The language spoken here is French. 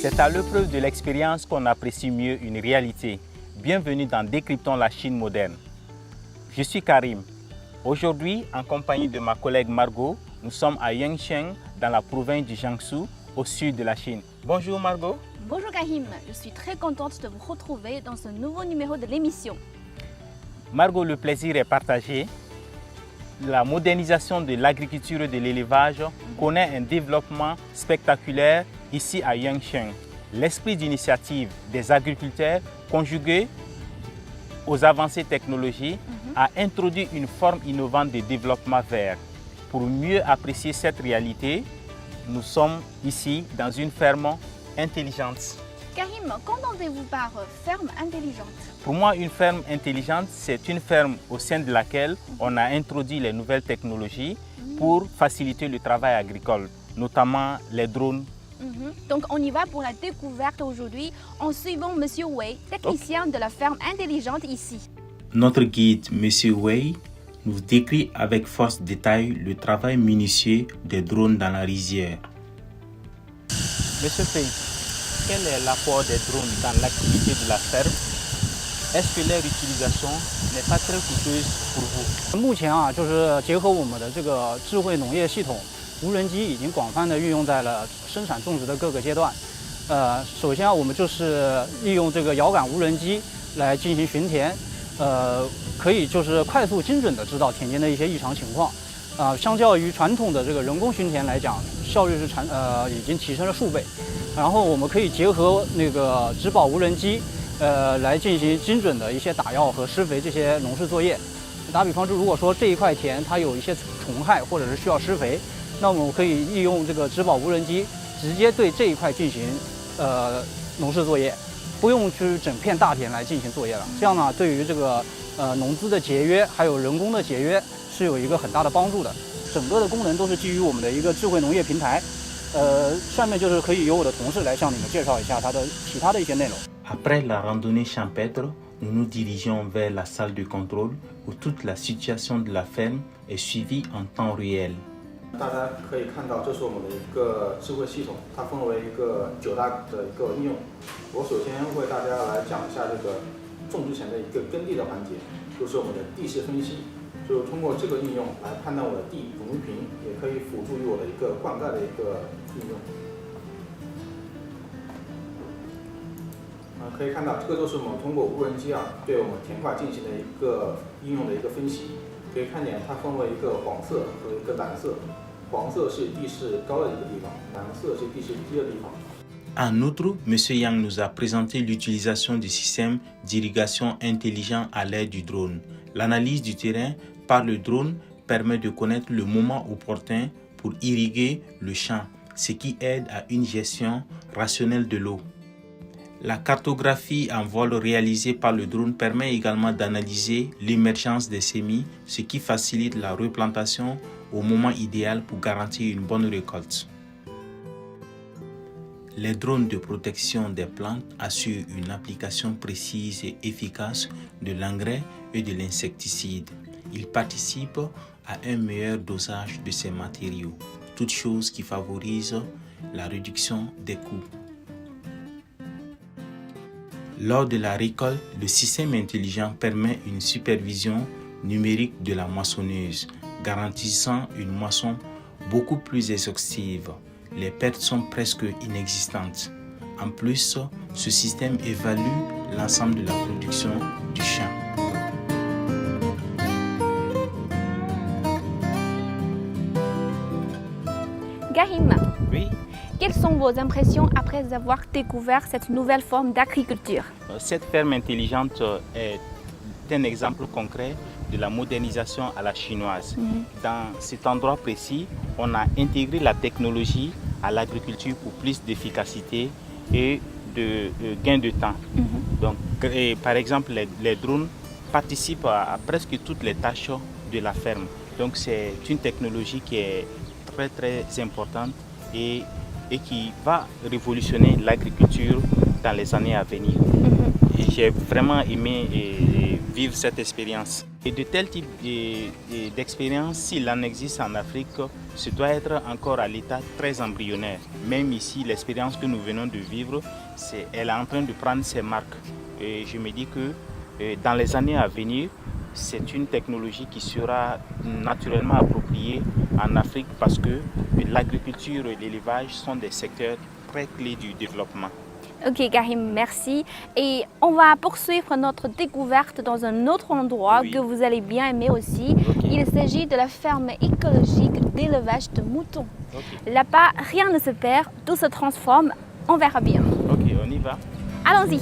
C'est à l'épreuve de l'expérience qu'on apprécie mieux une réalité. Bienvenue dans Décryptons la Chine moderne. Je suis Karim. Aujourd'hui, en compagnie de ma collègue Margot, nous sommes à Yangcheng, dans la province du Jiangsu, au sud de la Chine. Bonjour Margot. Bonjour Karim, je suis très contente de vous retrouver dans ce nouveau numéro de l'émission. Margot, le plaisir est partagé. La modernisation de l'agriculture et de l'élevage connaît un développement spectaculaire ici à Yangcheng. L'esprit d'initiative des agriculteurs, conjugué aux avancées technologiques, a introduit une forme innovante de développement vert. Pour mieux apprécier cette réalité, nous sommes ici dans une ferme intelligente. Karim, qu'entendez-vous par ferme intelligente? Pour moi, une ferme intelligente, c'est une ferme au sein de laquelle on a introduit les nouvelles technologies pour faciliter le travail agricole, notamment les drones. Donc on y va pour la découverte aujourd'hui en suivant M. Wei, technicien de la ferme intelligente ici. Notre guide, M. Wei, nous décrit avec force détail le travail minutieux des drones dans la rizière. Monsieur Fei, quel est l'apport des drones dans l'activité de la ferme? Est-ce que leur utilisation n'est pas très coûteuse pour vous? 目前就是结合我们的这个智慧农业系统，无人机已经广泛的运用在了生产种植的各个阶段。首先我们就是利用这个遥感无人机来进行巡田，可以就是快速精准的知道田间的一些异常情况。相较于传统的这个人工巡田来讲，效率是已经提升了数倍。然后我们可以结合那个植保无人机。来进行精准的一些打药和施肥这些农事作业。打比方说，如果说这一块田它有一些虫害或者是需要施肥，那我们可以利用这个植保无人机直接对这一块进行农事作业，不用去整片大田来进行作业了。这样呢，对于这个农资的节约还有人工的节约是有一个很大的帮助的。整个的功能都是基于我们的一个智慧农业平台。下面就是可以由我的同事来向你们介绍一下它的其他的一些内容。Après la randonnée champêtre, nous nous dirigeons vers la salle de contrôle où toute la situation de la ferme est suivie en temps réel. 大家可以看到，这是我们的一个智慧系统，它分为一个9大的一个应用。我首先为大家来讲一下这个种植前的一个耕地的环节，就是我们的地势分析，就是通过这个应用来判断我的地补不平，也可以辅助于我的一个灌溉的一个应用。可以看到，这个就是我们通过无人机对我们田块进行的一个应用的一个分析。可以看见它分为一个黄色和一个蓝色，黄色是地势高的一个地方，蓝色是地势低的地方。En outre, M. Yang nous a présenté l'utilisation du système d'irrigation intelligent à l'aide du drone. L'analyse du terrain par le drone permet de connaître le moment opportun pour irriguer le champ, ce qui aide à une gestion rationnelle de l'eau. La cartographie en vol réalisée par le drone permet également d'analyser l'émergence des semis, ce qui facilite la replantation au moment idéal pour garantir une bonne récolte. Les drones de protection des plantes assurent une application précise et efficace de l'engrais et de l'insecticide. Ils participent à un meilleur dosage de ces matériaux, toute chose qui favorise la réduction des coûts. Lors de la récolte, le système intelligent permet une supervision numérique de la moissonneuse, garantissant une moisson beaucoup plus exhaustive. Les pertes sont presque inexistantes. En plus, ce système évalue l'ensemble de la production du champ. Karim, Oui. quelles sont vos impressions après avoir découvert cette nouvelle forme d'agriculture? Cette ferme intelligente est un exemple concret de la modernisation à la chinoise. Dans cet endroit précis, on a intégré la technologie à l'agriculture pour plus d'efficacité et de gain de temps. Donc, par exemple, les drones participent à presque toutes les tâches de la ferme. Donc, c'est une technologie qui est très très importante et qui va révolutionner l'agriculture dans les années à venir. Et j'ai vraiment aimé vivre cette expérience. Et de tels types d'expériences, s'il en existe en Afrique, ce doit être encore à l'état très embryonnaire. Même ici, l'expérience que nous venons de vivre, elle est en train de prendre ses marques. Et je me dis que dans les années à venir, c'est une technologie qui sera naturellement appropriée en Afrique parce que l'agriculture et l'élevage sont des secteurs très clés du développement. Ok Karim, merci. Et on va poursuivre notre découverte dans un autre endroit que vous allez bien aimer aussi. Il s'agit de la ferme écologique d'élevage de moutons. Là-bas, rien ne se perd, tout se transforme. On verra bien. Ok, on y va. Allons-y.